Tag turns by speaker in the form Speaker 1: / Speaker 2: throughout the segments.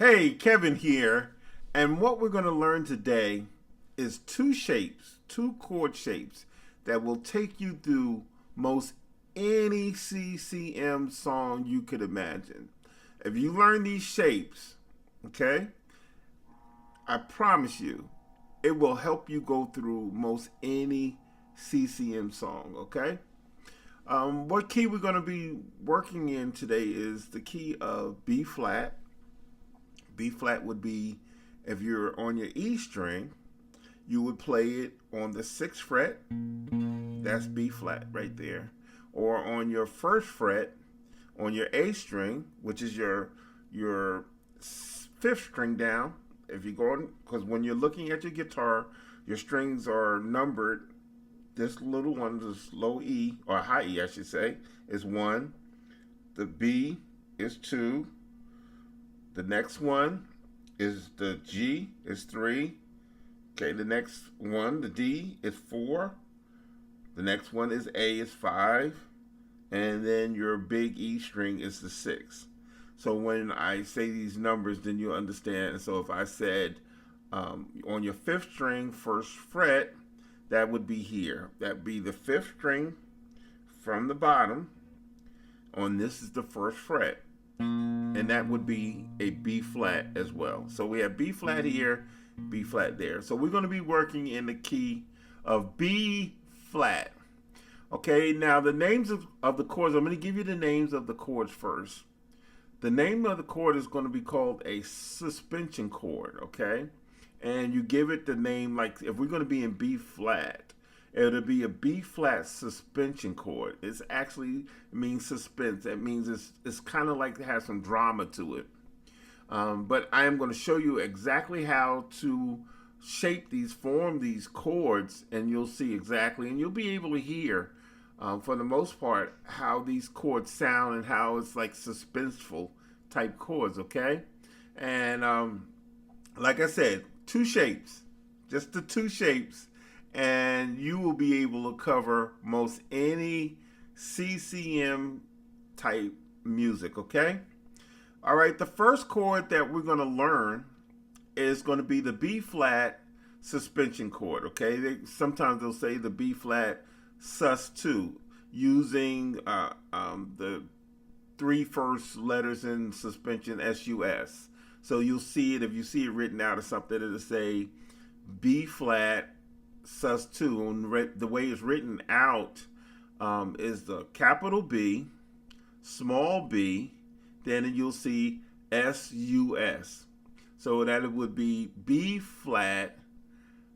Speaker 1: Hey, Kevin here, and what we're going to learn today is two chord shapes that will take you through most any CCM song you could imagine. If you learn these shapes, okay, I promise you, it will help you go through most any CCM song, okay? What key we're going to be working in today is the key of B flat. B flat would be, if you're on your E string, you would play it on the 6th fret. That's B flat right there. Or on your 1st fret, on your A string, which is your 5th string down. If you go on, because when you're looking at your guitar, your strings are numbered. This little one, this low E, or high E, I should say, is 1. The B is 2. The next one is the G is 3. Okay, the next one, the D, is 4. The next one is A is 5. And then your big E string is the 6. So when I say these numbers, then you understand. So if I said on your 5th string, 1st fret, that would be here. That would be the 5th string from the bottom. On this is the 1st fret. And that would be a B flat as well. So we have B flat here, B flat there. So we're going to be working in the key of B flat. Okay, now the names of the chords, I'm going to give you the names of the chords first. The name of the chord is going to be called a suspension chord, okay? And you give it the name, like if we're going to be in B flat, it'll be a B flat suspension chord. It's actually, it means suspense. That means it's kind of like it has some drama to it. But I am going to show you exactly how to form these chords, and you'll see exactly, and you'll be able to hear, for the most part, how these chords sound and how it's like suspenseful type chords, okay? And like I said, two shapes, just the two shapes, and you will be able to cover most any CCM type music, okay? All right, the first chord that we're going to learn is going to be the B flat suspension chord, okay? Sometimes they'll say the B flat sus2 using the 3 first letters in suspension, SUS. So you'll see it, if you see it written out or something, it'll say B flat sus2. And the way it's written out is the capital B, small b, then you'll see SUS. So that it would be B flat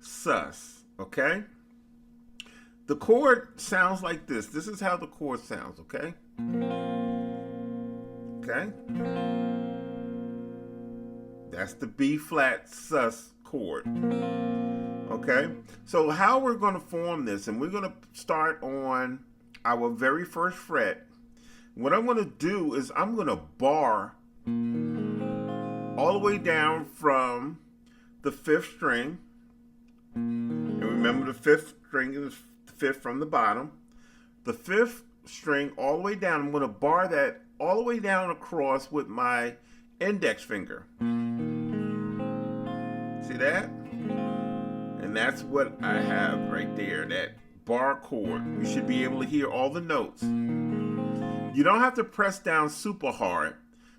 Speaker 1: sus, okay? The chord sounds like this. This is how the chord sounds, okay? Okay? That's the B flat sus chord. Okay? So how we're going to form this, and we're going to start on our very 1st fret. What I'm going to do is I'm going to bar all the way down from the 5th string. And remember, the 5th string is the 5th from the bottom. The 5th string all the way down, I'm going to bar that all the way down across with my index finger. See that? And that's what I have right there, that bar chord. You should be able to hear all the notes. You don't have to press down super hard,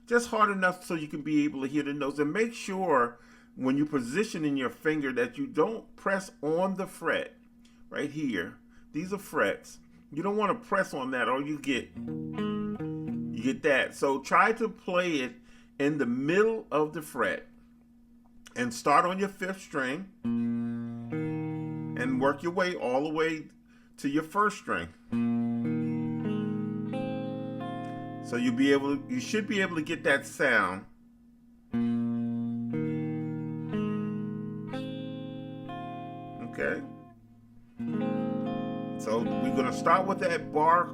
Speaker 1: just hard enough so you can be able to hear the notes. And make sure when you position in your finger that you don't press on the fret right here. These are frets. You don't want to press on that, or you get that. So try to play it in the middle of the fret and start on your 5th string and work your way all the way to your 1st string. So you should be able to get that sound. Okay. So we're going to start with that bar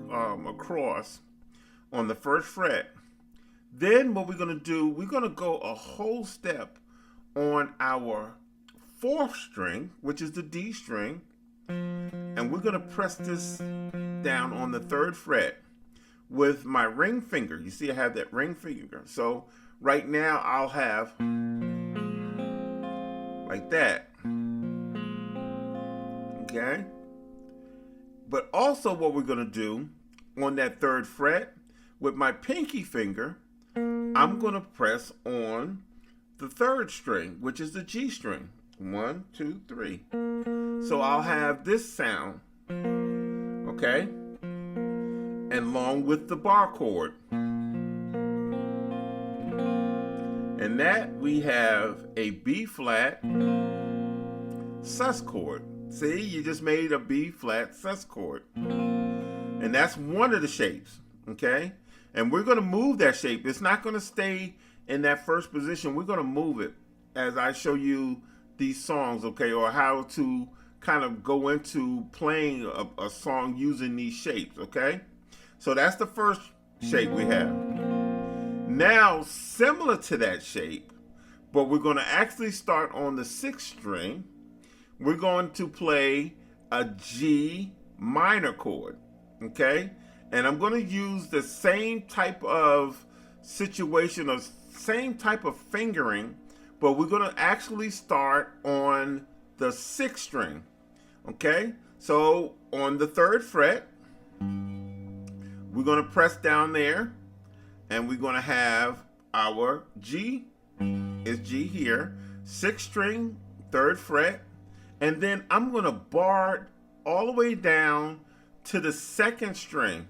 Speaker 1: across on the 1st fret. Then what we're going to do, we're going to go a whole step on our 4th string, which is the D string, and we're going to press this down on the 3rd fret with my ring finger. You see I have that ring finger. So right now I'll have like that. Okay? But also what we're going to do on that 3rd fret, with my pinky finger, I'm going to press on the 3rd string, which is the G string. 1, 2, 3. So I'll have this sound. Okay? And along with the bar chord. And that we have a B flat sus chord. See, you just made a B flat sus chord. And that's one of the shapes, okay? And we're going to move that shape. It's not going to stay in that first position. We're going to move it as I show you these songs, okay? Or how to kind of go into playing a song using these shapes, okay? So that's the first shape we have. Now, similar to that shape, but we're going to actually start on the 6th string. We're going to play a G minor chord, okay? And I'm going to use the same type of situation, or same type of fingering, but we're going to actually start on the 6th string, okay? So on the 3rd fret, we're going to press down there, and we're going to have our G, is G here, 6th string, 3rd fret, and then I'm going to bar all the way down to the 2nd string.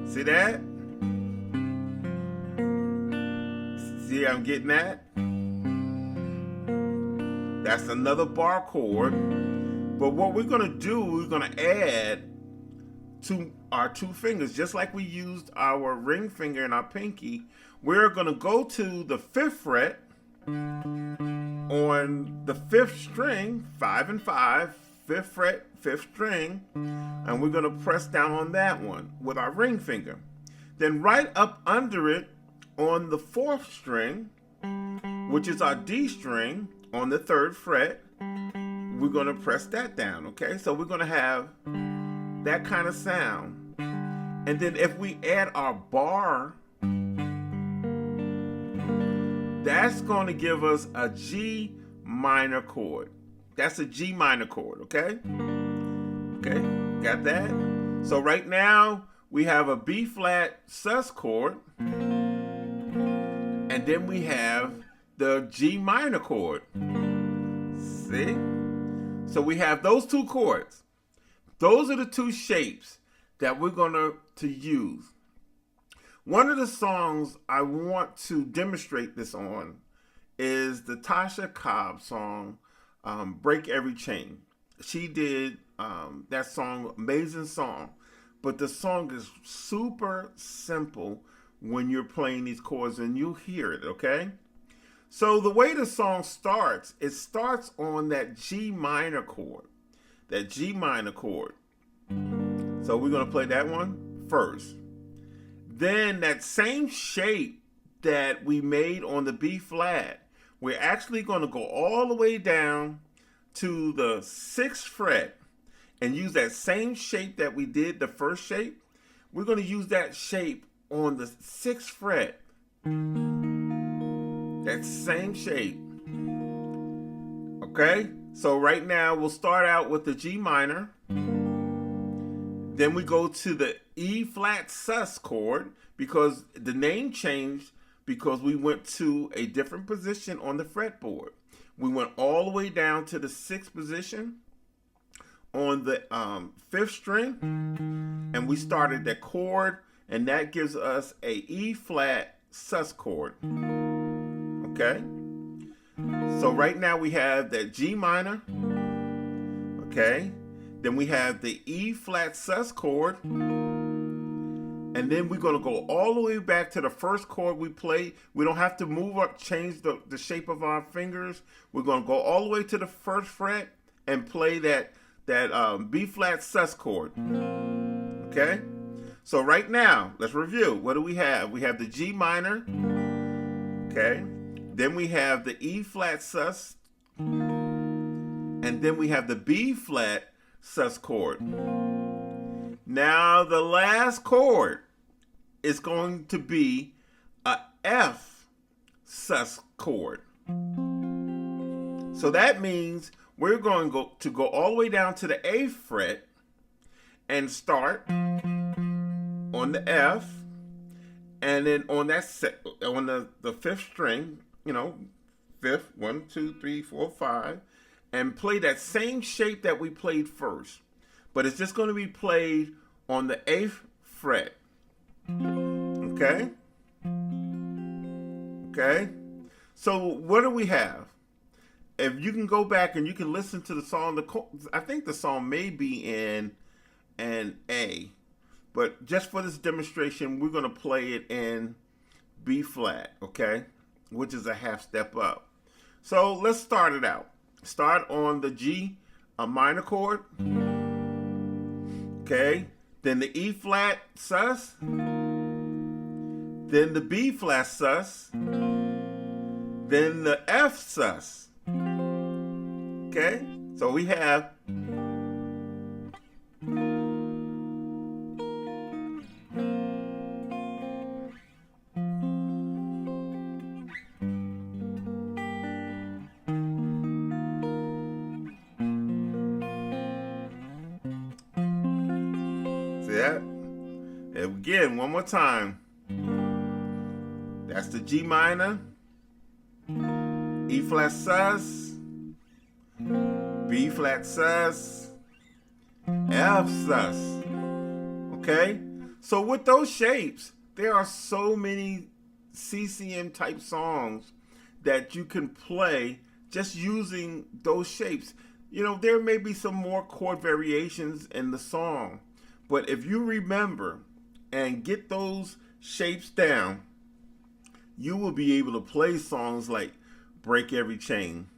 Speaker 1: See that? See, I'm getting that? That's another bar chord. But what we're going to do, we're going to add to our 2 fingers, just like we used our ring finger and our pinky. We're going to go to the 5th fret on the 5th string, 5 and 5, 5th fret, 5th string, and we're going to press down on that one with our ring finger. Then right up under it on the 4th string, which is our D string, on the 3rd fret, we're going to press that down, okay? So we're going to have that kind of sound. And then if we add our bar, that's going to give us a G minor chord. That's a G minor chord, okay? Okay, got that? So right now, we have a B flat sus chord, and then we have the G minor chord. See? So we have those 2 chords. Those are the 2 shapes that we're going to use. One of the songs I want to demonstrate this on is the Tasha Cobbs song, Break Every Chain. She did that song, amazing song, but the song is super simple when you're playing these chords, and you'll hear it, okay? So the way the song starts, it starts on that G minor chord, that G minor chord. So we're going to play that one first. Then that same shape that we made on the B flat, we're actually going to go all the way down to the 6th fret and use that same shape that we did the first shape. We're going to use that shape on the 6th fret. That same shape. Okay? So right now we'll start out with the G minor. Then we go to the E flat sus chord, because the name changed because we went to a different position on the fretboard. We went all the way down to the 6th position on the 5th string, and we started that chord, and that gives us a E flat sus chord. Okay? So right now we have that G minor. Okay? Then we have the E flat sus chord. And then we're going to go all the way back to the first chord we played. We don't have to move up, change the shape of our fingers. We're going to go all the way to the 1st fret and play that B flat sus chord. Okay? So right now, let's review. What do we have? We have the G minor. Okay? Then we have the E flat sus. And then we have the B flat sus chord. Now the last chord is going to be a F sus chord. So that means we're going to go all the way down to the 8th fret and start on the F, and then on that on the 5th string, 5th, 1, 2, 3, 4, 5, and play that same shape that we played first, but it's just going to be played on the 8th fret. Okay? Okay? So what do we have? If you can go back and you can listen to the song, I think the song may be in an A, but just for this demonstration, we're going to play it in B flat, okay? Which is a half step up. So let's start it out. Start on the G minor chord, okay? Then the E flat sus, then the B flat sus, then the F sus. Okay? So we have see that? Again, one more time. That's the G minor, E flat sus, B flat sus, F sus. Okay? So with those shapes, there are so many CCM type songs that you can play just using those shapes. There may be some more chord variations in the song, but if you remember and get those shapes down, you will be able to play songs like Break Every Chain.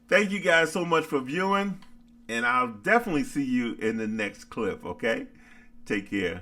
Speaker 1: Thank you guys so much for viewing, and I'll definitely see you in the next clip, okay? Take care.